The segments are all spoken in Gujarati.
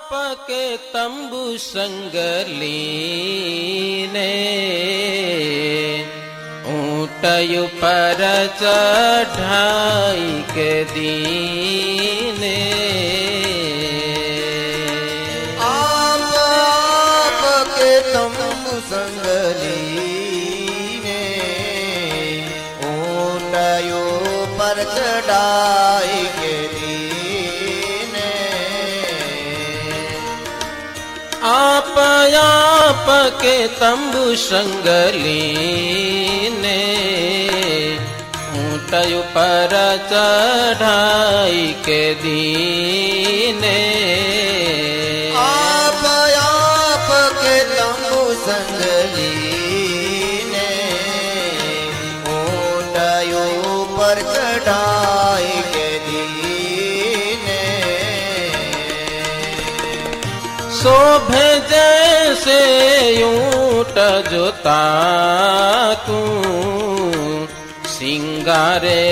पके तंबू संग लीने ऊंटयु पर चढ़ाई के दीने आप के तंबू संग लीने ऊंटयु पर चढ़ाई के आप के तंबू संग लीने ऊंटयु पर चढ़ाई के दीने आप के तंबू संग लीने ऊंटयु पर चढ़ाई के दीने शोभे जैसे ऊंट जोता तू सिंगारे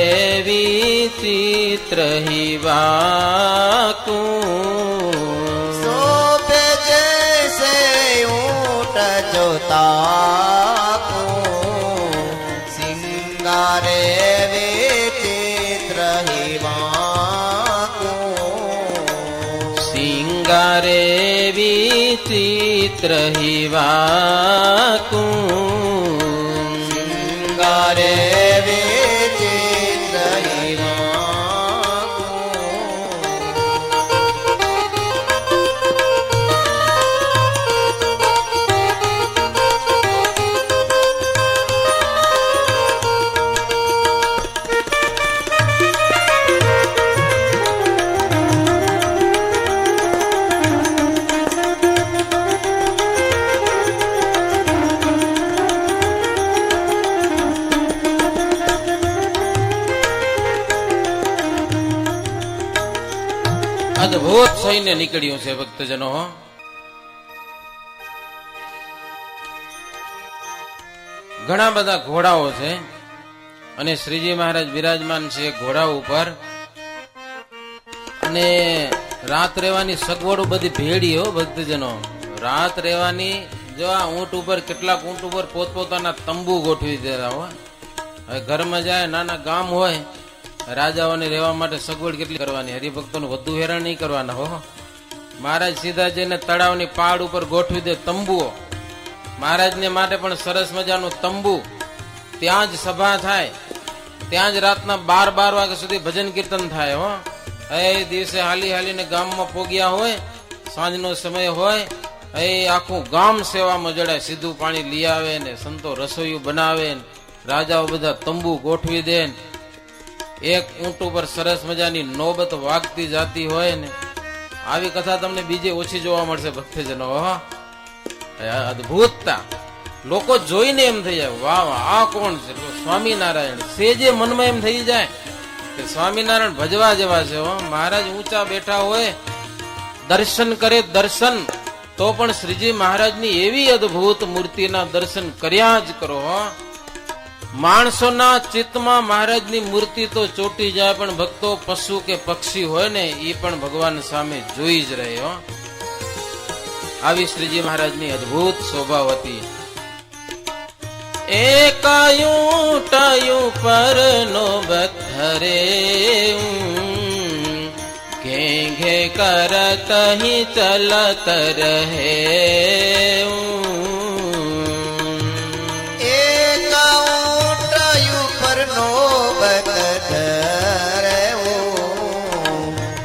विचित्र ही वाकू शोभे जैसे ऊंट जोता तू सिंगारे विचित्र ही वाकू सिंगारे विचित्र ही वाकू सिंगारे विचित्र ही वाकू અદભુત સૈન્ય નીકળ્યું છે ભક્તજનો. ઘણા બધા ઘોડાઓ છે અને શ્રીજી મહારાજ બિરાજમાન છે ઘોડા ઉપર અને રાત રહેવાની સગવડો બધી ભેડી હો ભક્તજનો. રાત રહેવાની જો આ ઊંટ ઉપર કેટલાક ઊંટ ઉપર પોતપોતાના તંબુ ગોઠવી દેતા હોય. હવે ઘરમાં જાય નાના ગામ હોય રાજાઓને રહેવા માટે સગવડ કેટલી કરવાની, હરિભક્તોનું વધુ હેરાન નહીં કરવાના હો. મહારાજ સીધા જઈને તળાવની પાડ ઉપર ગોઠવી દે તંબુઓ. મહારાજને માટે પણ સરસ મજાનું તંબુ, ત્યાં જ સભા થાય, ત્યાં જ રાતના 12 વાગ્યા સુધી ભજન કીર્તન થાય હો. એ દિવસે હાલી હાલીને ગામમાં પોગ્યા હોય, સાંજનો સમય હોય, એ આખું ગામ સેવામાં જડાય, સીધું પાણી લઈ આવે ને સંતો રસોઈયું બનાવે, રાજાઓ બધા તંબુ ગોઠવી દે. એક ઊંટ ઉપર સરસ મજાની નોબત વાગતી જાતી હોય ને આવી કથા તમને બીજે ઓછી જોવા મળશે ભક્તજનો. અદભુતતા લોકો જોઈને એમ થઈ જાય વાહ વાહ આ કોણ છે, સ્વામિનારાયણ. સેજે મનમાં એમ થઈ જાય કે સ્વામિનારાયણ ભજવા જેવા છે. મહારાજ ઊંચા બેઠા હોય, દર્શન કરે દર્શન તો પણ શ્રીજી મહારાજની એવી અદભુત મૂર્તિના દર્શન કર્યા જ કરો. માણસોના ચિત્તમાં મહારાજની મૂર્તિ તો ચોટી જાય પણ ભક્તો પશુ કે પક્ષી હોય ને એ પણ ભગવાન સામે જોઈ જ રહે. આવી શ્રીજી મહારાજની અદભુત શોભા હતી. એકાયું ટાયું પર નોબત ધરે ઘે ઘે કરત હી ચલત રહે. नोबत धरऊं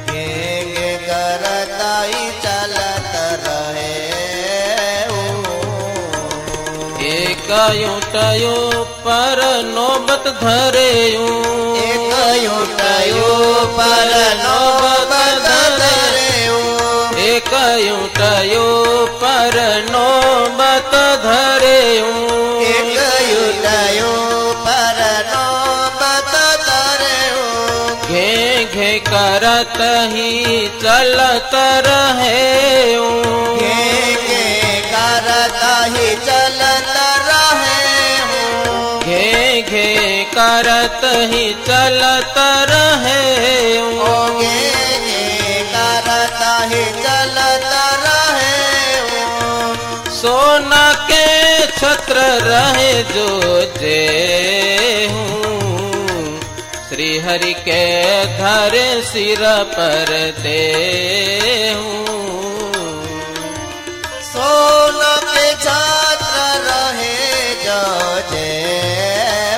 गेंगे करता ही चलत रहे. એકયું ટયું પર નોબત ધરેયું, એકયું ટયું પર નોબત ધરેયું, એકયું ટયું પર નોબત ધરેયું, એકયું ટયું ઘે ઘે કરત હી ચલત રહે. ઘે ઘે કરત હી ચલત રહે. ઘે ઘે કરત હી ચલત રહે. ઘે ઘે કરત હી ચલત छत्र रहे जो जे हूँ श्री हरि के धरे सिर पर ते हूँ सोन के छत्र रहे जो जे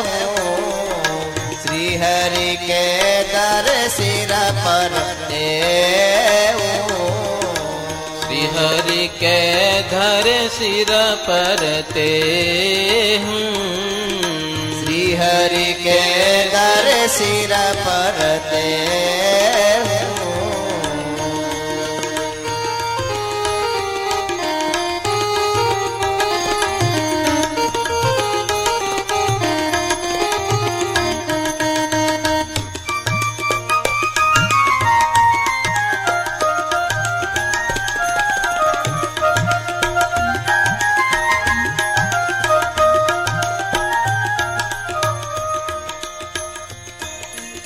हूँ श्री हरि के दर सिर पर ते हूँ श्री हरि के धरे सिर पर ते हूँ श्री हरि के दर सिर पर ते हूँ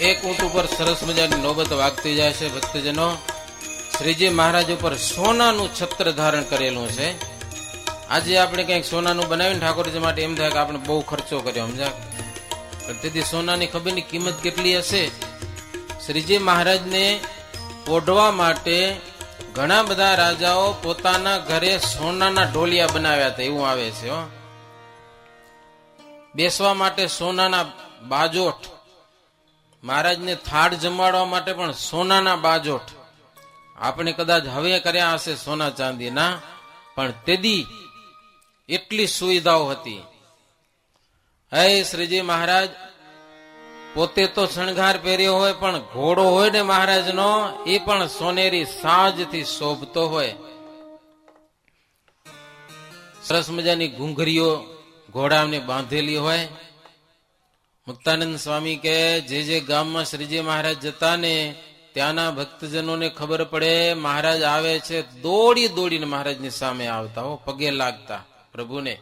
એક ઊંટ ઉપર સરસ મજાની નોબત વાગતી જાય છે. ભક્તજનો, શ્રીજી મહારાજ ઉપર સોનાનું છત્ર ધારણ કરેલું છે. આજે આપણે કંઈક સોનાનું બનાવીને ઠાકોરજી માટે એમ થાય કે આપણે બહુ ખર્ચો કર્યો, સમજા, પણ તેથી સોનાની ખબરની કિંમત કેટલી હશે. શ્રીજી મહારાજને ઓઢવા માટે ઘણા બધા રાજાઓ પોતાના ઘરે સોનાના ઢોલિયા બનાવ્યા હતા, એવું આવે છે. બેસવા માટે સોનાના બાજોઠ, મહારાજને થાળ જમાડવા માટે પણ સોનાના બાજોઠ. આપણે કદાચ હવે કર્યા હશે સોના ચાંદીના, પણ તેદી એટલી સુવિધાઓ હતી. હે શ્રીજી મહારાજ પોતે તો શણગાર પહેર્યો હોય, પણ ઘોડો હોય ને મહારાજનો, એ પણ સોનેરી સાજથી શોભતો હોય. સરસ મજાની ઘૂંઘરીઓ ઘોડાને બાંધેલી હોય. મુક્તાનંદ સ્વામી કે જે ગામમાં શ્રીજી મહારાજ જતા ને ત્યાંના ભક્તજનોને ખબર પડે મહારાજ આવે છે, દોડી દોડીને મહારાજની સામે આવતા હો, પગે લાગતા પ્રભુને.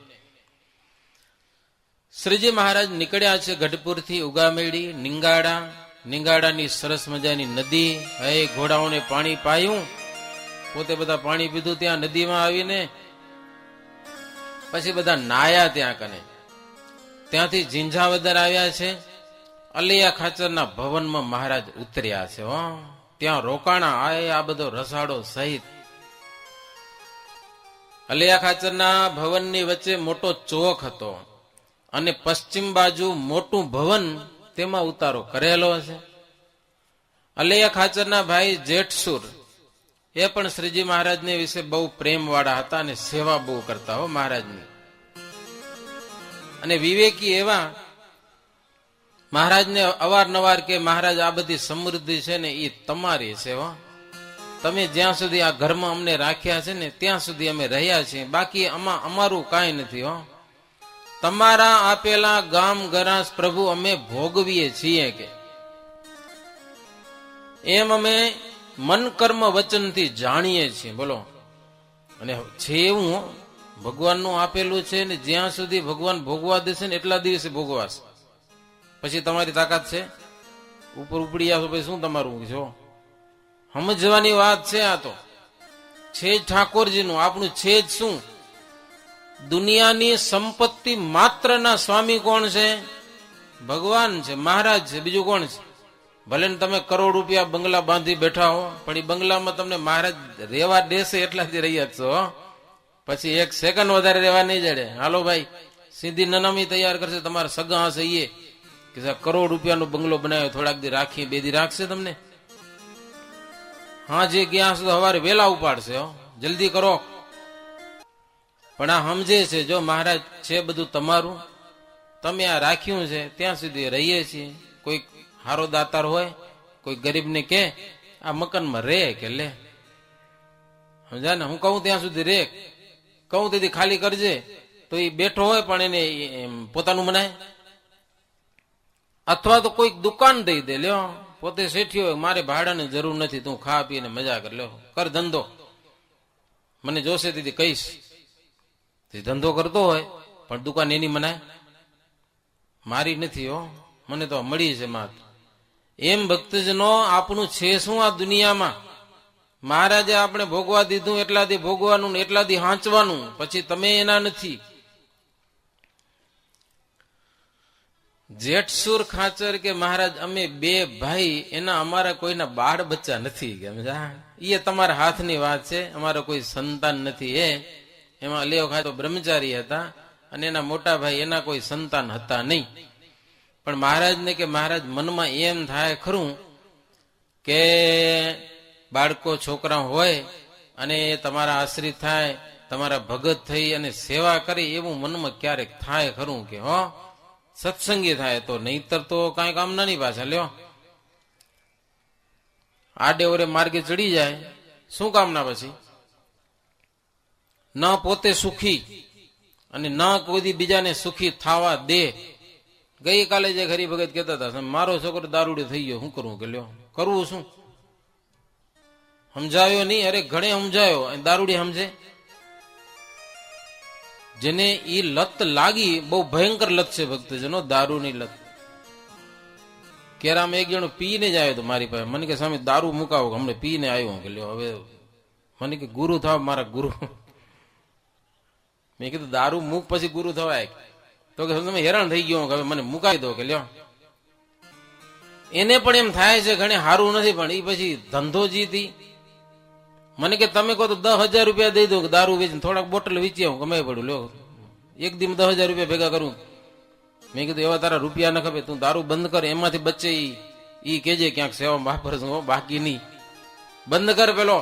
શ્રીજી મહારાજ નીકળ્યા છે ગઢપુરથી ઉગામેડી નિંગાડા. નિંગાડાની સરસ મજાની નદી. હે ઘોડાઓને પાણી પાયું, પોતે બધા પાણી પીધું ત્યાં નદીમાં આવીને. પછી બધા નાયા ત્યાં કને. ત્યાંથી ઝીંઝાવદર આવ્યા છે. અલૈયા ખાચરના ભવનમાં મહારાજ ઉતર્યા છે. ત્યાં રોકાણા. આ બધો રસાડો સહિત. અલૈયા ખાચરના ભવનની વચ્ચે મોટો ચોક હતો અને પશ્ચિમ બાજુ મોટું ભવન, તેમાં ઉતારો કરેલો છે. અલૈયા ખાચરના ભાઈ જેઠસુર એ પણ શ્રીજી મહારાજને વિશે બહુ પ્રેમ વાળા હતા અને સેવા બહુ કરતા હો મહારાજની. અને વિવેકી એવા મહારાજને અવારનવાર કે મહારાજ આ બધી સમૃદ્ધિ છે ને એ તમારી છે. તમે જ્યાં સુધી આ ઘરમાં અમને રાખ્યા છે ને ત્યાં સુધી અમે રહ્યા છીએ, બાકી અમારું કાંઈ નથી. તમારા આપેલા ગામ ગરાસ પ્રભુ અમે ભોગવીએ છીએ કે એમ અમે મન કર્મ વચનથી જાણીએ છીએ. બોલો. અને છે એવું ભગવાનનું આપેલું છે ને જ્યાં સુધી ભગવાન ભોગવા દેશે ને એટલા દિવસે ભોગવાશે. પછી તમારી તાકાત છે ઉપર ઉપડી આવશો પછી શું તમારું છો? સમજવાની વાત છે. આ તો છે જ ઠાકોરજીનું, આપણું છે જ શું? દુનિયાની સંપત્તિ માત્રના સ્વામી કોણ છે? ભગવાન છે, મહારાજ છે. બીજું કોણ છે? ભલે ને તમે કરોડ રૂપિયા બંગલા બાંધી બેઠા હો, પણ એ બંગલામાં તમને મહારાજ રેવા દેશે એટલાથી રહ્યા છો. પછી એક સેકન્ડ વધારે રહેવા નહીં જડે. હાલો ભાઈ, સીધી નનામી તૈયાર કરશે તમારા સગા હશે એ કે કરોડ રૂપિયાનો બંગલો બનાવ્યો, થોડાક દી રાખીએ, 2 દી રાખશે તમને? હા, જે ગયા સુધી સવારે વેલા ઉપાડશે. જલ્દી કરો. પણ આ સમજે છે જો મહારાજ છે બધું તમારું, તમે આ રાખ્યું છે ત્યાં સુધી રહીએ છીએ. કોઈ હારો દાતાર હોય, કોઈ ગરીબને કે આ મકાનમાં રે કે લે, સમજા ને, હું કહું ત્યાં સુધી રે, કહું તેથી ખાલી કરજે, તો એ બેઠો હોય પણ એને પોતાનું મનાય. અથવા તો કોઈક દુકાન દઈ દે, લ્યો પોતે શેઠી હોય, મારે ભાડાની જરૂર નથી, તું ખા પીને મજા કર, લ્યો કર ધંધો, મને જોશે તેથી કહીશ. ધંધો કરતો હોય પણ દુકાન એની મનાય, મારી નથી. મને તો મળી છે માત. એમ ભક્તજનો આપણું છે શું આ દુનિયામાં? મહારાજે આપણે ભોગવા દીધું એટલાથી ભોગવાનું, એટલાથી હાંચવાનું, પછી તમે એના નથી. જેઠસુર ખાચર કે મહારાજ અમે બે ભાઈ એના અમારા કોઈના બાળ બચ્ચા નથી કે એ તમારા હાથની વાત છે, અમારો કોઈ સંતાન નથી. એમાં અલિયો ખાચર તો બ્રહ્મચારી હતા અને એના મોટા ભાઈ એના કોઈ સંતાન હતા નહીં. પણ મહારાજને કે મહારાજ મનમાં એમ થાય ખરું કે બાળકો છોકરા હોય અને તમારા આશ્રિત થાય, તમારા ભગત થઈ અને સેવા કરી એવું મનમાં ક્યારેક થાય ખરું કે હો સત્સંગી થાય તો, નહીતર તો કઈ કામ નહીં પાછા લ્યો. આડે ઓરે માર્ગે ચડી જાય શું કામના પછી? ન પોતે સુખી અને ન કોઈ બીજાને સુખી થવા દે. ગઈકાલે જે હરિભગત કહેતા હતા મારો છોકરો દારૂડી થઈ ગયો, શું કરવું કે લ્યો કરવું શું? સમજાવ્યો નહીં? અરે ઘણે સમજાયો, દારૂડી સમજે? જેને ઈ લત લાગી, બહુ ભયંકર લત છે ભક્તજનો, દારૂની લત. કેરામાં એક જણો પીને જ આવ્યો હતો મારી પાસે, મને કે સ્વામી દારૂ મુકાવો, હમણાં પીને આવ્યો કે લ્યો. હવે મને કે ગુરુ થાવ મારા ગુરુ. મેં કીધું દારૂ મૂક પછી ગુરુ થવાય? તો કે તમે હેરાન થઈ ગયો, હવે મને મુકાવી દો કે લ્યો. એને પણ એમ થાય છે ઘણે સારું નથી, પણ એ પછી ધંધો જીતી. મને કે તમે કહો તો 10,000 રૂપિયા દઈ દો, દારૂ વેચીને થોડાક બોટલ વેચી આવું, કમાઈ પડું લ્યો, એક દી 10,000 રૂપિયા ભેગા કરું. મેં કીધું એવા તારા રૂપિયા ન ખપે, તું દારૂ બંધ કર, એમાંથી બચ્ચે ઈ કેજે ક્યાંક સેવા વાપરશું, બાકી નહીં. બંધ કર પેલો.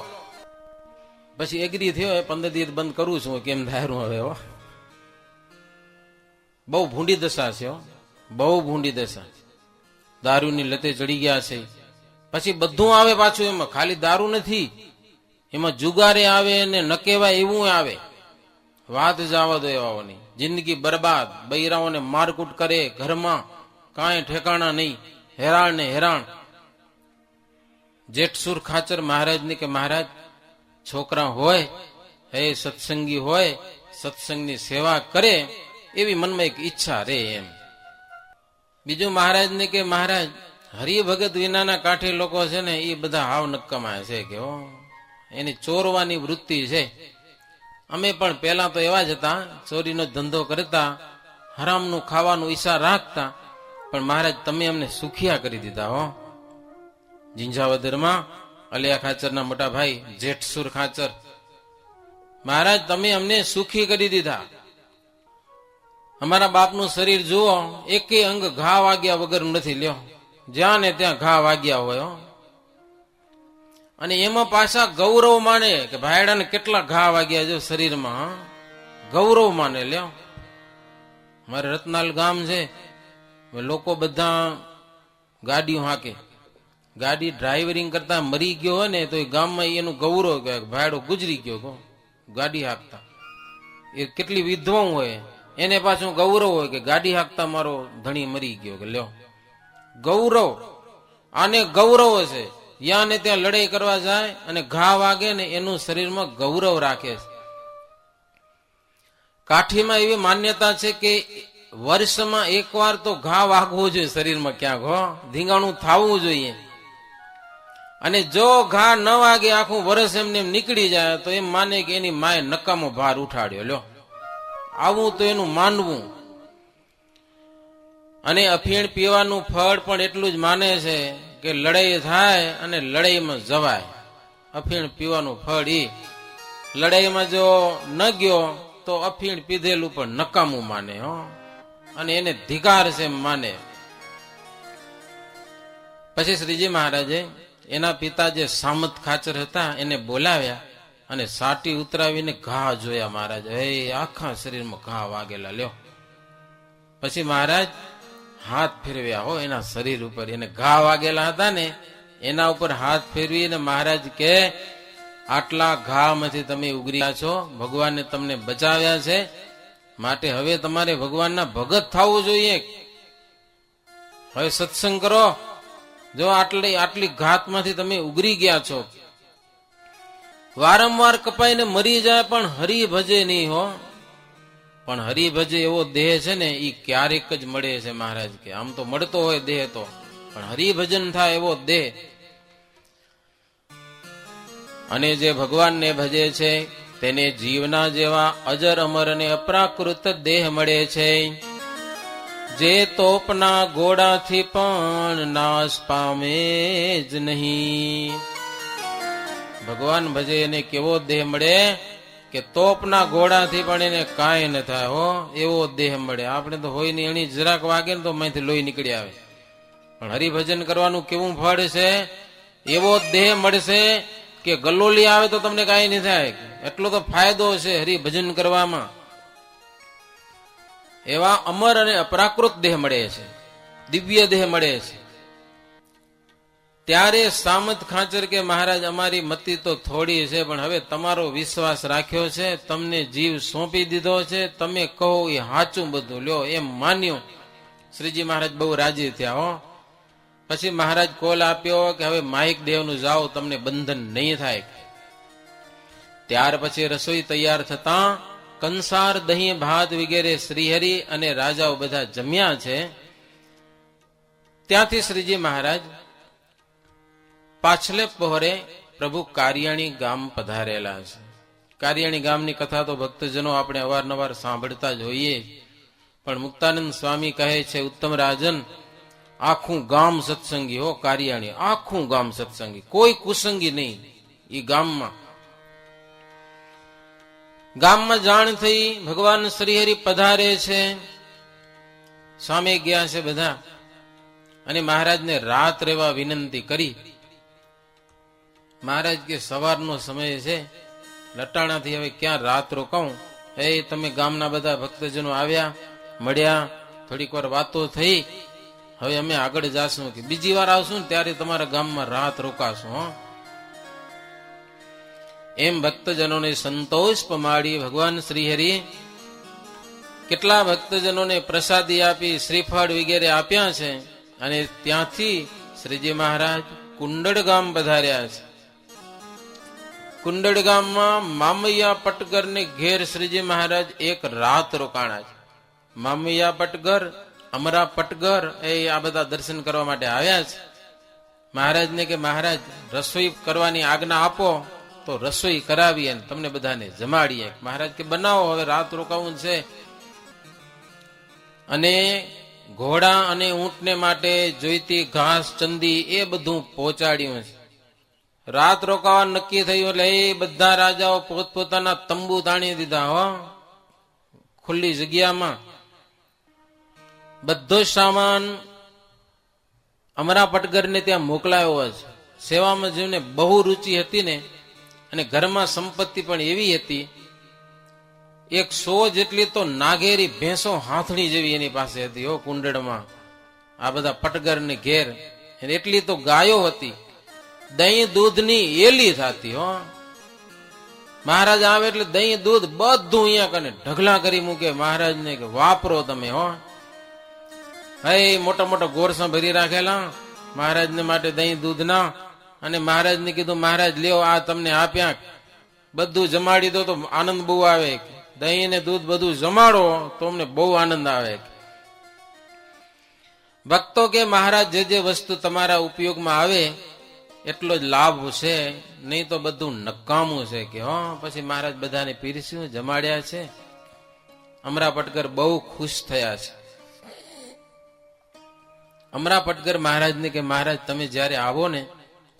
પછી એગ્રી થયો, 15 દિવસ બંધ કરું છું, કેમ થાય હવે. બહુ ભૂંડી દશા છે, બહુ ભૂંડી દશા. દારૂની લતે ચડી ગયા છે. પછી બધું આવે પાછું એમાં, ખાલી દારૂ નથી, એમાં જુગારે આવે ને નકેવાય એવું આવે. વાત જવા દો એવાઓની. જિંદગી બરબાદ, બૈરાઓને મારકૂટ કરે, ઘરમાં કાંઈ ઠેકાણા નહીં, હેરાન ને હેરાન. જેઠસુર ખાચર મહારાજને કે મહારાજ છોકરા હોય એ સત્સંગી હોય, સત્સંગની સેવા કરે એવી મનમાં એક ઈચ્છા રે એમ. બીજું મહારાજને કે મહારાજ હરિભગત વિનાના કાંઠે લોકો છે ને એ બધા હાવ નક્કમાય છે કે એની ચોરવાની વૃત્તિ છે. અમે પણ પેલા તો એવા જ હતા, ચોરીનો ધંધો કરતા, હરામનું ખાવાનું ઈચ્છા રાખતા, પણ મહારાજ તમે અમને સુખિયા કરી દીધા હો. જીંઝાવદરમાં અલિયા ખાચરના મોટા ભાઈ જેઠસુર ખાચર, મહારાજ તમે અમને સુખી કરી દીધા. અમારા બાપનું શરીર જુઓ, એકેય અંગ ઘા વાગ્યા વગર નથી લ્યો, જ્યાં ને ત્યાં ઘા વાગ્યા હોય. અને એમાં પાછા ગૌરવ માને કે ભાઈડાને કેટલા ઘા વાગ્યા જો શરીરમાં, ગૌરવ માને લ્યો. મારે રતનાલ ગામ છે, લોકો બધા ગાડીઓ હાકે, ગાડી ડ્રાઈવરિંગ કરતા મરી ગયો હોય ને તો એ ગામમાં એનું ગૌરવ કહેવાય, ભાઈડો ગુજરી ગયો ગાડી હાંકતા. એ કેટલી વિધવાઓ હોય, એને પાછું ગૌરવ હોય કે ગાડી હાંકતા મારો ધણી મરી ગયો કે લ્યો. ગૌરવ, આને ગૌરવ છે. યા ને ત્યાં લડાઈ કરવા જાય અને ઘા વાગે ને એનું શરીરમાં ગૌરવ રાખે છે. કાઠીમાં એવી માન્યતા છે કે વર્ષમાં એકવાર તો ઘા વાગવો જોઈએ શરીરમાં ક્યાંક, ધીંગાણું થવું જોઈએ. અને જો ઘા ન વાગે આખું વર્ષ એમને એમ નીકળી જાય તો એમ માને કે એની માએ નકામો ભાર ઉઠાડ્યો લ્યો. આવું તો એનું માનવું. અને અફીણ પીવાનું ફળ પણ એટલું જ માને છે કે લડાઈ થાય અને લડાઈમાં જવાય. અફીણ પીવાનું ફળ ઈ લડાઈમાં જો ન ગયો તો અફીણ પીધેલું પણ નકામું માને અને એને ધિકાર છે માને. પછી શ્રીજી મહારાજે એના પિતા જે સામત ખાચર હતા એને બોલાવ્યા અને સાટી ઉતરાવીને ઘા જોયા મહારાજ. આખા શરીરમાં ઘા વાગેલા લ્યો. પછી મહારાજ હાથ ફેરવ્યા હો એના શરીર ઉપર, એને ઘા વાગેલા હતા ને એના ઉપર હાથ ફેરવીને મહારાજ કે આટલા ઘામાંથી તમે ઉગર્યા છો, ભગવાને તમને બચાવ્યા છે, માટે હવે તમારે ભગવાનના ભગત થવું જોઈએ. હવે સત્સંગ કરો. જો આટલી ઘાતમાંથી તમે ઉગરી ગયા છો. વારંવાર કપાઈને મરી જાય પણ હરિ ભજે નહીં હો. પણ હરિભજે એવો દેહ છે ને એ ક્યારેક જ મળે છે મહારાજ કે. આમ તો મળતો હોય દેહ તો, પણ હરિભજન થાય એવો દેહ. અને જે ભગવાનને ભજે છે તેને જીવના જેવા અજર અમર અને અપ્રાકૃત દેહ મળે છે. જે તોપના ગોળાથી પણ નાશ પામે જ નહીં. ભગવાન ભજે એને કેવો દેહ મળે કે તોપના ઘોડાથી પણ એને કાંઈ ન થાય હો, એવો દેહ મળે. આપણે તો હોય ને એની જરાક વાગે ને તો માંથી લોહી નીકળી આવે. પણ હરિભજન કરવાનું કેવું ફળ છે, એવો દેહ મળશે કે ગલોલી આવે તો તમને કાંઈ નહીં થાય. એટલો તો ફાયદો છે હરિભજન કરવામાં. એવા અમર અને અપરાકૃત દેહ મળે છે, દિવ્ય દેહ મળે છે. ત્યારે સામત ખાચર કે મહારાજ અમારી મતિ તો થોડી છે, પણ હવે તમારો વિશ્વાસ રાખ્યો છે, તમને જીવ સોંપી દીધો છે, તમે કહો એ સાચું બધું લ્યો એમ માન્યું. શ્રીજી મહારાજ બહુ રાજી થયા હો. પછી મહારાજ કોલ આપ્યો કે હવે માહિક દેવનું જાઓ, તમને બંધન નહીં થાય. ત્યાર પછી રસોઈ તૈયાર થતા કંસાર, દહીં, ભાત વગેરે શ્રીહરિ અને રાજાઓ બધા જમ્યા છે. ત્યાંથી શ્રીજી મહારાજ પાછલે પહોરે પ્રભુ કારિયાણી ગામ પધારેલા છે. કારિયાણી ગામની કથા તો ભક્તજનો આપણે અવારનવાર સાંભળતા જ હોઈએ, પણ મુક્તાનંદ સ્વામી કહે છે, ઉત્તમ રાજન, આખું ગામ સત્સંગી હો. કારિયાણી આખું ગામ સત્સંગી, કોઈ કુસંગી નહીં. એ ગામમાં જાણ થઈ ભગવાન શ્રીહરિ પધારે છે, સામે ગયા છે બધા, અને મહારાજને રાત રહેવા વિનંતી કરી. મહારાજ કે સવારનો સમય છે, લટાણાથી હવે ક્યાં રાત રોકાઉં. તમે ગામના બધા ભક્તજનો આવ્યા, મળ્યા, થોડીક વાર વાતો થઈ, હવે અમે આગળ જાશું, કે બીજી વાર આવશું ને ત્યારે તમારા ગામમાં રાત રોકાશું. એમ ભક્તજનોને સંતોષ પમાડી ભગવાન શ્રીહરિ કેટલા ભક્તજનોને પ્રસાદી આપી, શ્રીફળ વગેરે આપ્યા છે. અને ત્યાંથી શ્રીજી મહારાજ કુંડળ ગામ પધાર્યા છે. કુંડળ ગામમાં મામૈયા પટગર ને ઘેર શ્રીજી મહારાજ એક રાત રોકાણા છે. મામૈયા પટગર, અમરા પટગર આ બધા દર્શન કરવા માટે આવ્યા છે. મહારાજને કે મહારાજ રસોઈ કરવાની આજ્ઞા આપો તો રસોઈ કરાવી અને તમને બધાને જમાડીએ. મહારાજ કે બનાવો, હવે રાત રોકાવું છે. અને ઘોડા અને ઊંટને માટે જોઈતી ઘાસ, ચંદી એ બધું પહોંચાડ્યું છે. રાત રોકાવા નક્કી થયું એટલે એ બધા રાજાઓ પોતપોતાના તંબુ તાણી દીધા હો. ખુલ્લી જગ્યામાં બધો સામાન અમરા પટગરને ત્યાં મોકલાયો છે. સેવામાં જેમને બહુ રુચિ હતી ને, અને ઘરમાં સંપત્તિ પણ એવી હતી, 100 જેટલી તો નાગેરી ભેંસો હાથણી જેવી એની પાસે હતી હો કુંડળમાં. આ બધા પટગર ને ઘેર એટલી તો ગાયો હતી, દહીં દૂધની એલી થતી હો. મહારાજ આવે એટલે દહીં દૂધ બધું અહીંયા કને ઢગલા કરી મૂકે. મહારાજને કે વાપરો તમે હો. મોટા મોટા ગોરસા ભરી રાખેલા મહારાજને માટે દહીં દૂધના. અને મહારાજને કીધું, મહારાજ લ્યો આ તમને આપ્યા, બધું જમાડી દો તો આનંદ બહુ આવે. દહીં ને દૂધ બધું જમાડો તો અમને બહુ આનંદ આવે. ભક્તો કે મહારાજ જે વસ્તુ તમારા ઉપયોગમાં આવે એટલો જ લાભ છે, નહીં તો બધું નકામું છે કે હો. પછી મહારાજ બધાને પીરસ્યું, જમાડ્યા છે. અમરા પટગર બહુ ખુશ થયા છે. અમરા પટગર મહારાજને કે મહારાજ તમે જયારે આવો ને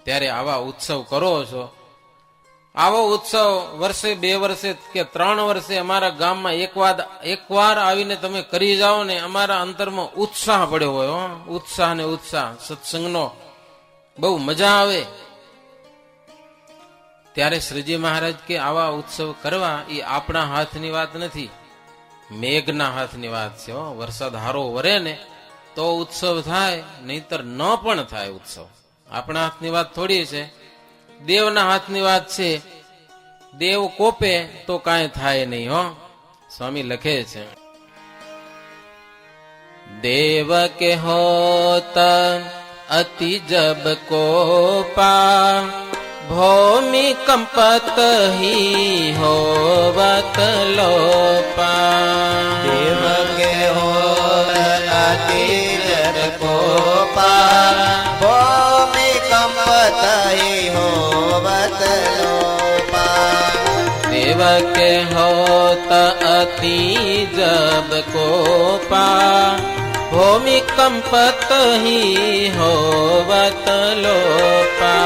ત્યારે આવા ઉત્સવ કરો છો, આવો ઉત્સવ વર્ષે 2 વર્ષે કે 3 વર્ષે અમારા ગામમાં એકવાર આવીને તમે કરી જાઓ ને, અમારા અંતરમાં ઉત્સાહ પડ્યો હોય. ઉત્સાહ ને ઉત્સાહ સત્સંગનો બહુ મજા આવે. ત્યારે શ્રીજી મહારાજ કે આવા ઉત્સવ કરવા એ આપણા હાથની વાત નથી, મેઘના હાથની વાત છે. વરસાદ હારો વરે ને તો ઉત્સવ થાય, નહીતર ન પણ થાય ઉત્સવ. આપણા હાથની વાત થોડી છે, દેવના હાથની વાત છે. દેવ કોપે તો કાંઈ થાય નહીં હો. સ્વામી લખે છે, દેવ કે હોત અતિ જબ કોપા, ભૂમિ કંપત હી હોવત લોપા. દેવ કે હોત અતિ જબ કોપા, ભૂમિ કંપત હી હોવત લોપા. દેવ કે હોત અતિ જબ કોપા, भूमिकंपत ही होवत लोपा।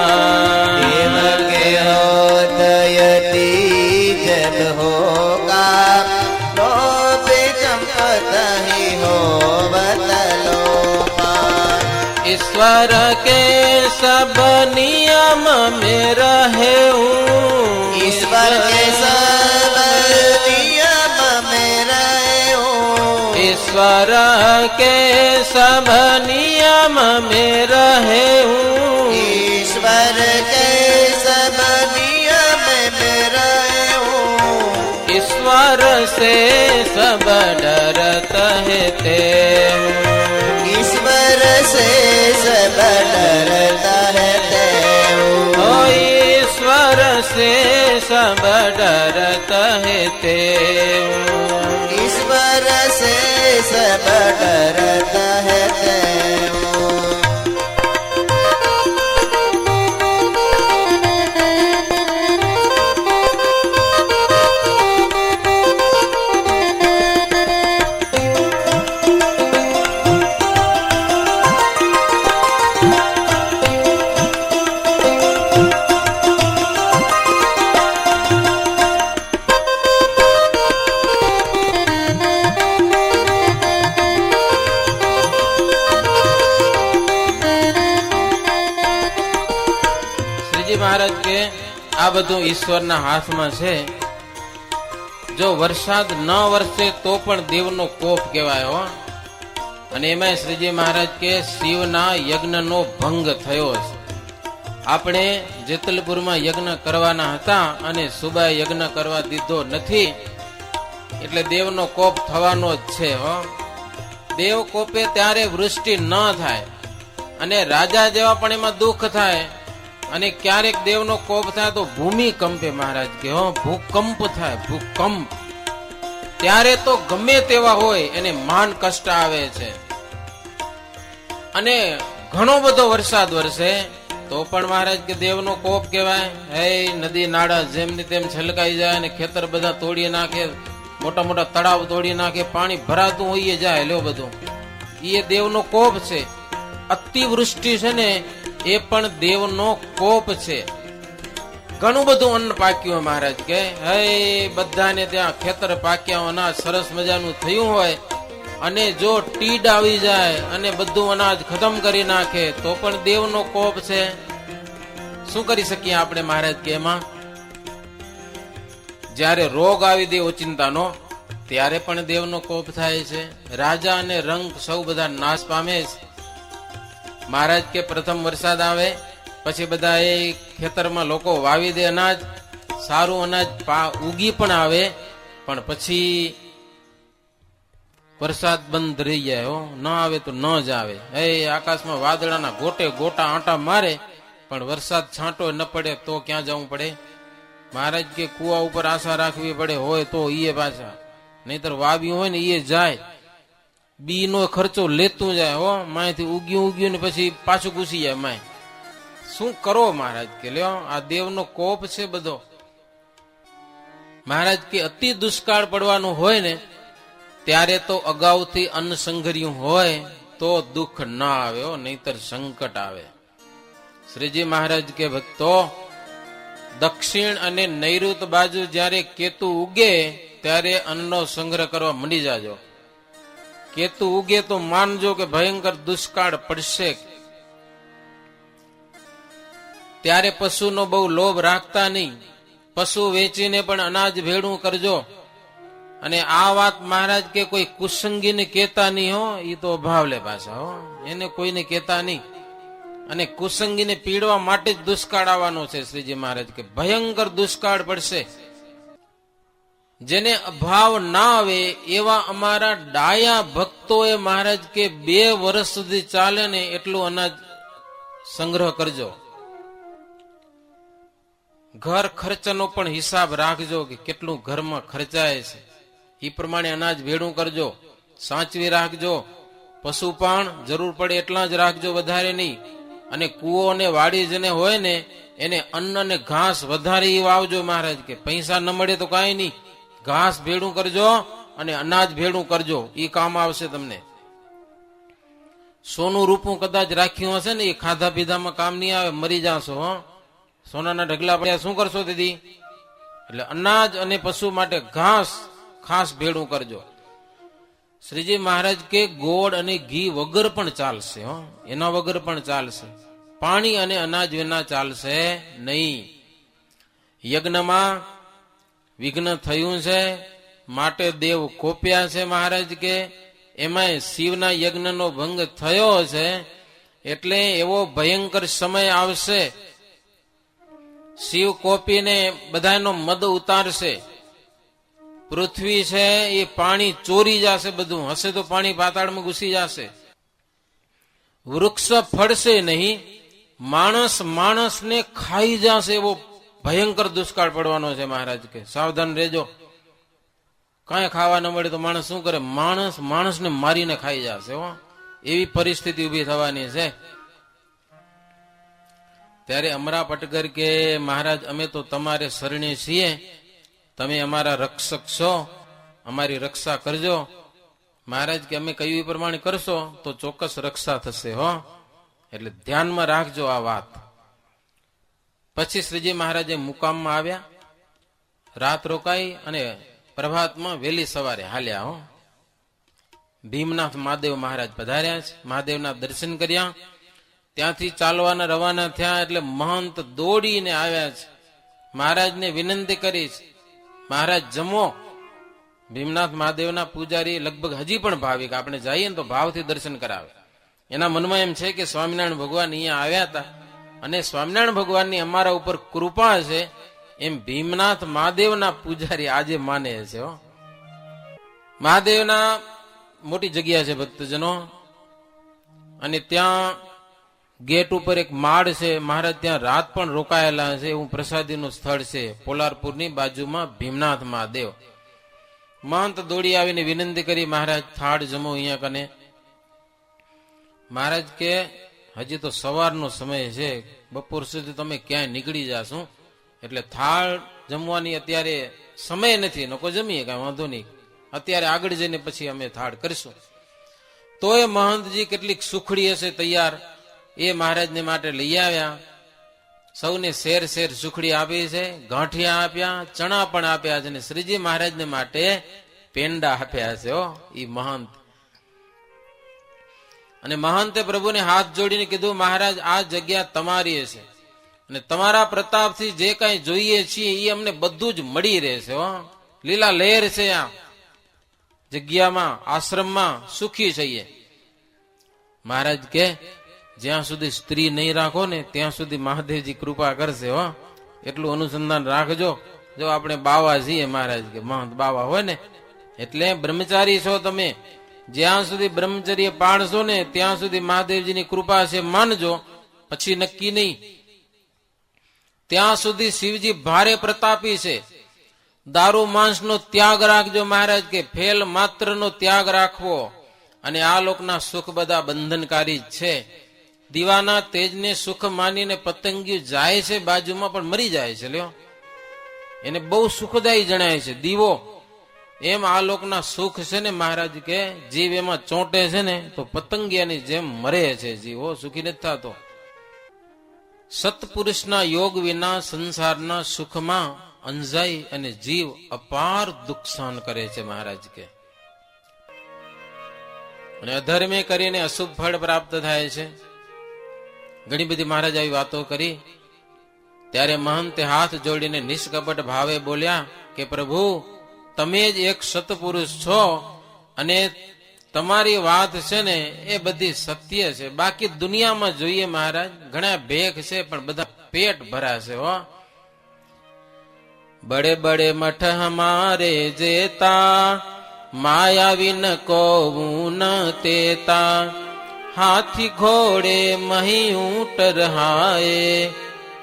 देव के होदयति जब होगा, भूमिकंपत ही होवत लोपा। ईश्वर के सब नियम में रहे हूँ, ईश्वर के सब नियम में रहे हूँ। ईश्वर के सब नियम में रहे हूँ, ईश्वर के सब नियम में रहे हूँ। ईश्वर से सब डरत है ते हूँ। ईश्वर से सब डरता है तेऊ। ओ ईश्वर से सब डरत है ते हूँ। ईश्वर से सब डरता है तेऊ। મહારાજ કે આ બધું ઈશ્વરના હાથમાં છે. જો વરસાદ ન વરસે તો પણ દેવનો કોપ કહેવાય હો. અને એમાં શ્રીજી મહારાજ કે શિવના યજ્ઞનો ભંગ થયો છે. આપણે જેતલપુરમાં યજ્ઞ કરવાના હતા અને સુબાએ યજ્ઞ કરવા દીધો નથી, એટલે દેવનો કોપ થવાનો જ છે હો. દેવ કોપે ત્યારે વૃષ્ટિ ન થાય અને રાજા જેવા પણ એમાં દુઃખ થાય. અને ક્યારેક દેવનો કોપ થાય તો ભૂમિકંપે મહારાજ કે હો, ભૂકંપ થાય, ભૂકંપ. ત્યારે તો ગમે તેવા હોય એને માન કષ્ટ આવે છે. અને ઘણો બધો વરસાદ વરસે તો પણ મહારાજ કે દેવનો કોપ કહેવાય. હે નદી નાળા જેમની તેમ છલકાઈ જાય અને ખેતર બધા તોડી નાખે, મોટા મોટા તળાવ તોડી નાખે, પાણી ભરાતું હોય જાય લ્યો બધું. એ દેવનો કોપ છે. અતિવૃષ્ટિ છે ને એ પણ દેવનો કોપ છે. ઘણું બધું અન્ન પાક્યું મહારાજ કે હે બધાને ત્યાં ખેતર પાક્યા, અનાજ સરસ મજાનું થયું હોય અને જો તીડ આવી જાય અને બધું અનાજ ખતમ કરી નાખે તો પણ દેવનો કોપ છે. શું કરી શકીએ આપણે મહારાજ કે એમાં? જ્યારે રોગ આવી દે ઓચિંતાનો ત્યારે પણ દેવનો કોપ થાય છે. રાજા અને રંગ સૌ બધા નાશ પામે છે. મહારાજ કે પ્રથમ વરસાદ આવે પછી બધા એ ખેતરમાં લોકો વાવી દે અનાજ, સારું અનાજ ઉગી પણ આવે, પણ પછી વરસાદ બંધ રહી જાય હો. ન આવે તો ન જ આવે. એ આકાશમાં વાદળાના ગોટે ગોટા આંટા મારે પણ વરસાદ છાંટો ન પડે તો ક્યાં જવું પડે? મહારાજ કે કુવા ઉપર આશા રાખવી પડે હોય તો ઈએ પાછા, નહીતર વાવ્યું હોય ને ઈએ જાય. બી નો ખર્ચો લેતું જાય હો. માયથી ઉગ્યું ને પછી પાછું ઘૂસી જાય માય. શું કરો મહારાજ કે લ્યો, આ દેવનો કોપ છે બધો. મહારાજ કે અતિ દુષ્કાળ પડવાનું હોય ને ત્યારે તો અગાઉથી અન્ન સંઘર્યું હોય તો દુઃખ ના આવે હો, નહીતર સંકટ આવે. શ્રીજી મહારાજ કે ભક્તો, દક્ષિણ અને નૈઋત બાજુ જ્યારે કેતુ ઉગે ત્યારે અન્નનો સંગ્રહ કરવા મંડી જાજો. કેતુ ઉગે તો માનજો કે ભયંકર દુષ્કાળ પડશે. ત્યારે પશુનો બહુ લોભ રાખતા નહીં. પશુ વેચીને પણ અનાજ ભેળું કરજો. અને આ વાત મહારાજ કે કોઈ કુસંગીને કેતા નહીં હો. એ તો અભાવ લે પાછા હો, એને કોઈને કેતા નહીં. અને કુસંગીને પીડવા માટે જ દુષ્કાળ આવવાનો છે. શ્રીજી મહારાજ કે ભયંકર દુષ્કાળ પડશે. જેને અભાવ ના આવે એવા અમારા ડાયા ભક્તોએ મહારાજ કે 2 વર્ષ સુધી ચાલે ને એટલું અનાજ સંગ્રહ કરજો. ઘર ખર્ચનો પણ હિસાબ રાખજો કે કેટલું ઘરમાં ખર્ચાય છે. એ પ્રમાણે અનાજ ભેળું કરજો, સાચવી રાખજો. પશુ પણ જરૂર પડે એટલા જ રાખજો, વધારે નહીં. અને કૂવો અને વાડી જેને હોય ને એને અન્ન અને ઘાસ વધારે વાવજો. મહારાજ કે પૈસા ન મળે તો કાંઈ નહીં, ઘાસ ભેળું કરજો અને અનાજ ભેળું કરજો, એ કામ આવશે તમને. સોનું રૂપું કદાચ રાખ્યું હશે ને એ ખાધા પીધામાં કામ નહીં આવે, મરી જાશો. હો, સોનાના ઢગલા પડ્યા શું કરશો દીદી? એટલે અનાજ અને પશુ માટે ઘાસ ખાસ ભેળું કરજો. શ્રીજી મહારાજ કે ગોળ અને ઘી વગર પણ ચાલશે. હો, એના વગર પણ ચાલશે. પાણી અને અનાજ વિના ચાલશે નહીં. યજ્ઞમાં વિઘ્ન થયું છે માટે દેવ કોપ્યા છે. મહારાજ કે એમાંય શિવના યજ્ઞનો ભંગ થયો છે એટલે એવો ભયંકર સમય આવશે. શિવ કોપીને બધાનો મદ ઉતારશે. પૃથ્વી છે એ પાણી ચોરી જશે. બધું હશે તો પાણી પાતાળમાં ઘૂસી જશે. વૃક્ષ ફળશે નહીં. માણસને ખાઈ જશે. એવો ભયંકર દુષ્કાળ પડવાનો છે. મહારાજ કે સાવધાન રહેજો. કાંઈ ખાવા ન મળે તો માણસ શું કરે? માણસને મારીને ખાઈ જશે. હો, એવી પરિસ્થિતિ ઉભી થવાની છે. ત્યારે અમરા પટગર કે મહારાજ અમે તો તમારે શરણે છીએ, તમે અમારા રક્ષક છો, અમારી રક્ષા કરજો. મહારાજ કે અમે કહ્યું એ પ્રમાણે કરશો તો ચોક્કસ રક્ષા થશે. હો, એટલે ધ્યાનમાં રાખજો આ વાત. પછી શ્રીજી મહારાજે મુકામમાં આવ્યા, રાત રોકાઈ અને પ્રભાતમાં વહેલી સવારે હાલ્યા. હો, ભીમનાથ મહાદેવ મહારાજ પધાર્યા છે. મહાદેવના દર્શન કર્યા. ત્યાંથી ચાલવાના રવાના થયા એટલે મહંત દોડીને આવ્યા છે. મહારાજને વિનંતી કરી છે, મહારાજ જમો. ભીમનાથ મહાદેવના પૂજારી લગભગ હજી પણ ભાવિક, આપણે જઈએ ને તો ભાવથી દર્શન કરાવે. એના મનમાં એમ છે કે સ્વામિનારાયણ ભગવાન અહીંયા આવ્યા હતા અને સ્વામિનારાયણ ભગવાનની અમારા ઉપર કૃપા છે, એમ ભીમનાથ મહાદેવના પૂજારી આજે માને છે. હો, મહાદેવના મોટી જગ્યા છે ભક્તજનો, અને ત્યાં ગેટ ઉપર એક માળ છે. મહારાજ ત્યાં રાત પણ રોકાયેલા છે. એવું પ્રસાદીનું સ્થળ છે. પોલારપુરની બાજુમાં ભીમનાથ મહાદેવ. મહંત દોડી આવીને વિનંતી કરી, મહારાજ થાળ જમો અહીંયા કને. મહારાજ કે હજી તો સવારનો સમય છે, બપોર સુધી તમે ક્યાંય નીકળી જાશું, એટલે થાળ જમવાની અત્યારે સમય નથી, નકો જમીએ, કાંઈ વાંધો નહીં, અત્યારે આગળ જઈને પછી અમે થાળ કરીશું. તો એ મહંતજી કેટલીક સુખડી હશે તૈયાર, એ મહારાજને માટે લઈ આવ્યા. સૌને શેર સુખડી આપી છે, ગાંઠિયા આપ્યા, ચણા પણ આપ્યા છે, અને શ્રીજી મહારાજને માટે પેંડા આપ્યા છે. હો, ઈ મહંત. અને મહંતે પ્રભુને હાથ જોડીને કીધું, મહારાજ આ જગ્યા તમારી છે અને તમારા પ્રતાપથી જે કાંઈ જોઈએ છીએ એ અમને બધું જ મળી રહેશે. હો, લીલા લહેર છે આ જગ્યામાં, આશ્રમમાં સુખી છીએ. મહારાજ કે જ્યાં સુધી સ્ત્રી નહીં રાખો ને ત્યાં સુધી મહાદેવજી કૃપા કરશે. હો, એટલું અનુસંધાન રાખજો. જો આપણે બાવા છીએ, મહારાજ કે મહંત બાવા હોય ને, એટલે બ્રહ્મચારી છો તમે, જ્યાં સુધી બ્રહ્મચર્ય પાળશો ને ત્યાં સુધી મહાદેવજીની કૃપા છે માનજો, પછી નક્કી નહીં. ત્યાં સુધી શિવજી ભારે પ્રતાપી છે. દારૂ માંસનો ત્યાગ રાખજો. મહારાજ કે ફેલ માત્રનો ત્યાગ રાખવો, અને આ લોકના સુખ બધા બંધનકારી જ છે. દીવાના તેજને સુખ માનીને પતંગિયું જાય છે બાજુમાં પણ મરી જાય છે. લ્યો, એને બહુ સુખદાયી જણાય છે દીવો. એમ આ લોકના સુખ છે ને મહારાજ કે જીવ એમાં ચોંટે છે ને તો પતંગિયાની જેમ મરે છે જીવો, સુખી નથી થતો. સત્પુરુષના યોગ વિના સંસારના સુખમાં અંજાય અને જીવ અપાર દુઃખ સહન કરે છે. મહારાજ કે અને અધર્મે કરીને અશુભ ફળ પ્રાપ્ત થાય છે. ઘણી બધી મહારાજ આવી વાતો કરી. ત્યારે મહંતે હાથ જોડીને નિષ્કપટ ભાવે બોલ્યા કે પ્રભુ, તમે જ એક સત્પુરુષ છો અને તમારી વાત છે ને એ બધી સત્ય છે. બાકી દુનિયામાં જોઈએ મહારાજ ઘણા ભેખ છે પણ બધા પેટ ભરાશે. હો, બડે બડે મઠ હમારે જેતા, માયાવી ન કોવું ન તેતા, હાથી ઘોડે મહી ઊંટ રહાય,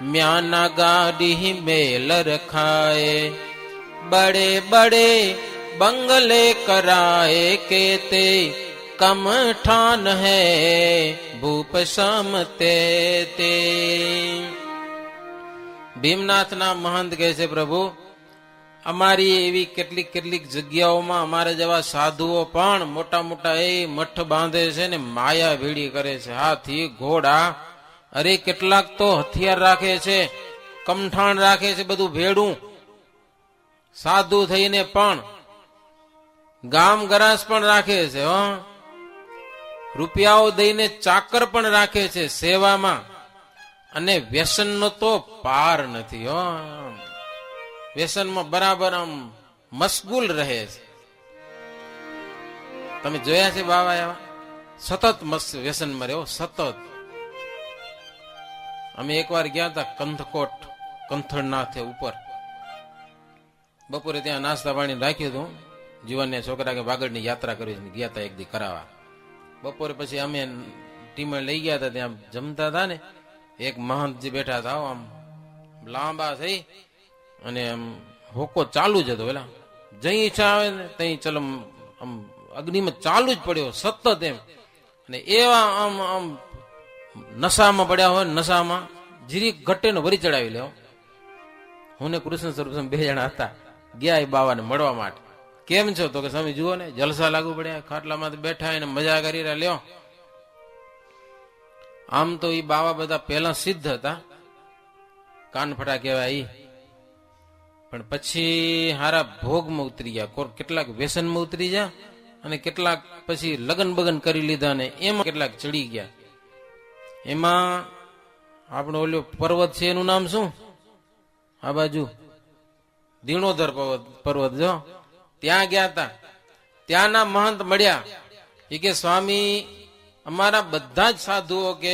म्याना गाड़ी मेल रखाए, बड़े बड़े बंगले कराए केते, कम ठान है भूप समते ते। ભીમનાથના મહંત કહે છે, પ્રભુ અમારી એવી કેટલીક કેટલીક જગ્યાઓમાં અમારા જેવા સાધુઓ પણ મોટા મોટા એ મઠ બાંધે છે ને માયા ભેડી કરે છે. હાથી ઘોડા, અરે કેટલાક તો હથિયાર રાખે છે, કમઠાણ રાખે છે, બધું ભેડું. સાધુ થઈને પણ ગામ ગરાસ પણ રાખે છે. રૂપિયાઓ દઈને ચાકર પણ રાખે છે સેવામાં. અને વ્યસનનો તો પાર નથી. વ્યસનમાં બરાબર આમ મશગુલ રહે છે. તમે જોયા છે બાવા એવા સતત વ્યસનમાં રહ્યો, સતત. અમે એકવાર ગયા હતા કંથકોટ, કંથળનાથ ઉપર. બપોરે ત્યાં નાસ્તા પાણી રાખ્યું હતું. જીવનને છોકરા કે વાગડની યાત્રા કરી ગયા હતા એક દી કરાવવા. બપોરે પછી અમે ટીમે લઈ ગયા હતા, ત્યાં જમતા હતા ને એક મહંતજી બેઠા હતા, આમ લાંબા થઈ અને આમ હોકો ચાલુ જ હતો. પેલા જઈ ઈચ્છા આવે ને તઈ ચલો આમ અગ્નિમાં ચાલુ જ પડ્યો સતત એમ. અને એવા આમ આમ નશામાં પડ્યા હોય, નશામાં જીરી ઘટે ને વરી ચડાવી લેવો. હું ને કૃષ્ણ સ્વરૂપ બે જણા હતા, ગયા એ બાવાને મળવા માટે. કેમ છો? તો કે સ્વામી જુઓ ને જલસા લાગુ પડ્યા, ખાટલામાં બેઠા એને મજા કરી રહ્યા લ્યો. આમ તો એ બાવા બધા પહેલા સિદ્ધ હતા, કાનફટા કહેવાય ઈ. પણ પછી હારા ભોગમાં ઉતરી ગયા, કેટલાક વ્યસનમાં ઉતરી ગયા અને કેટલાક પછી લગન બગન કરી લીધા ને એમાં કેટલાક ચડી ગયા. એમાં આપણો ઓલો પર્વત છે એનું નામ શું? આ બાજુ દિણોદર પર્વત જો ત્યાં ગયા હતા. ત્યાંના મહંત મળ્યા. એ કે સ્વામી અમારા બધા જ સાધુઓ કે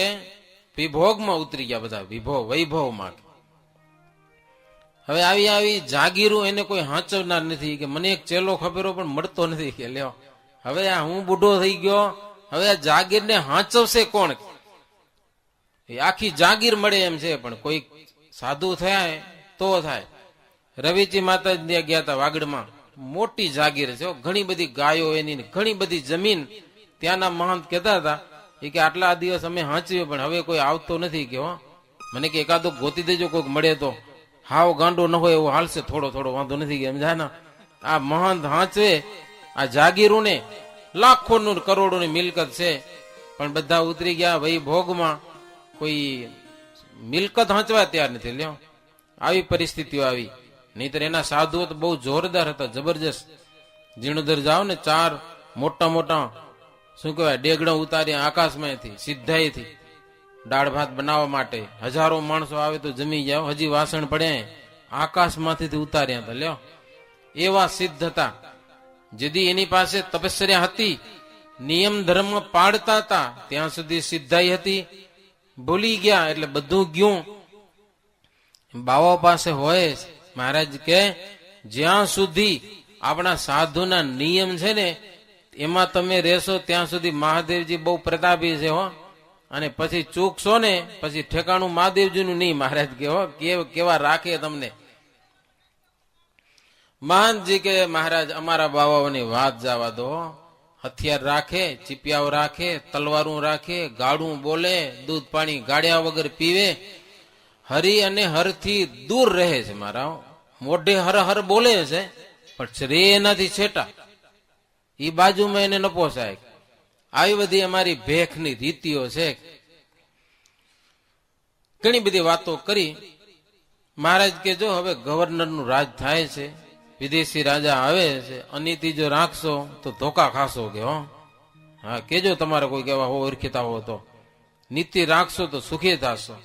વિભોગમાં ઉતરી ગયા, બધા વૈભવમાં. હવે આવી આવી જાગીરું એને કોઈ હાંચવનાર નથી. કે મને એક ચેલો ખપેરો પણ મળતો નથી. કે લ્યો હવે આ હું બુઢો થઈ ગયો, હવે આ જાગીરને હાંચવશે કોણ? આખી જાગીર મળે એમ છે, પણ કોઈ સાધુ થયા તો થાય. રવિજી માતા ગયા હતા વાગડમાં, મોટી જાગીર છે, ઘણી બધી ગાયો એની, ઘણી બધી જમીન. ત્યાંના મહંત કહેતા હતા કે આટલા દિવસ અમે હાંચ્યું પણ હવે કોઈ આવતો નથી. કે મને કે એકાદો ગોતી દેજો, કોઈક મળે તો. હાવ ગાંડો ન હોય એવો હાલશે, થોડો થોડો વાંધો નથી. કે સમજાના આ મહંત હાંચવે આ જાગીરું ને, લાખોનું કરોડોની મિલકત છે, પણ બધા ઉતરી ગયા વૈભોગમાં. કોઈ મિલકત હાંચવા તૈયાર નથી. લ્યો આવી પરિસ્થિતિઓ આવી. નહીતર એના સાધુઓ તો બહુ જોરદાર હતા, જબરજસ્ત. જીર્ણોધર જાઓ ને, 4 મોટા મોટા શું કહેવાય ડેગડા ઉતાર્યા આકાશમાંથી, સિદ્ધાઈથી દાળ ભાત બનાવવા માટે. હજારો માણસો આવે તો જમી જાવ, હજી વાસણ પડ્યા આકાશમાંથી ઉતાર્યા હતા. લ્યો એવા સિદ્ધ હતા. જેથી એની પાસે તપસ્યા હતી, નિયમ ધર્મ પાડતા હતા, ત્યાં સુધી સિદ્ધાઈ હતી. ભૂલી ગયા એટલે બધું ગયું. બાવા પાસે હોય મહારાજ કે જ્યાં સુધી આપણા સાધુના નિયમ છે ને એમાં તમે રહેશો ત્યાં સુધી મહાદેવજી બહુ પ્રતાપી છે. અને પછી ચૂકશો ને પછી ઠેકાણું મહાદેવજીનું નહીં. મહારાજ કે કેવા રાખે તમને. મહાનજી કે મહારાજ અમારા બાવાઓની વાત જવા દો. હથિયાર રાખે, ચીપિયાઓ રાખે, તલવારું રાખે, ગાડું બોલે, દૂધ પાણી ગાળ્યા વગર પીવે, હરી અને હરથી દૂર રહે છે. મારા મોઢે હર હર બોલે છે પણ રે એનાથી છેટા, એ બાજુમાં એને ન પોસાય. આવી બધી અમારી ભેખની રીતિઓ છે. ઘણી બધી વાતો કરી. મહારાજ કે જો હવે ગવર્નરનું રાજ થાય છે, વિદેશી રાજા આવે છે, અનીતિ જો રાખશો તો ધોકા ખાશો. કે હા કેજો તમારે કોઈ કેવા હો ઓળખીતા હો તો નીતિ રાખશો તો સુખી થશો.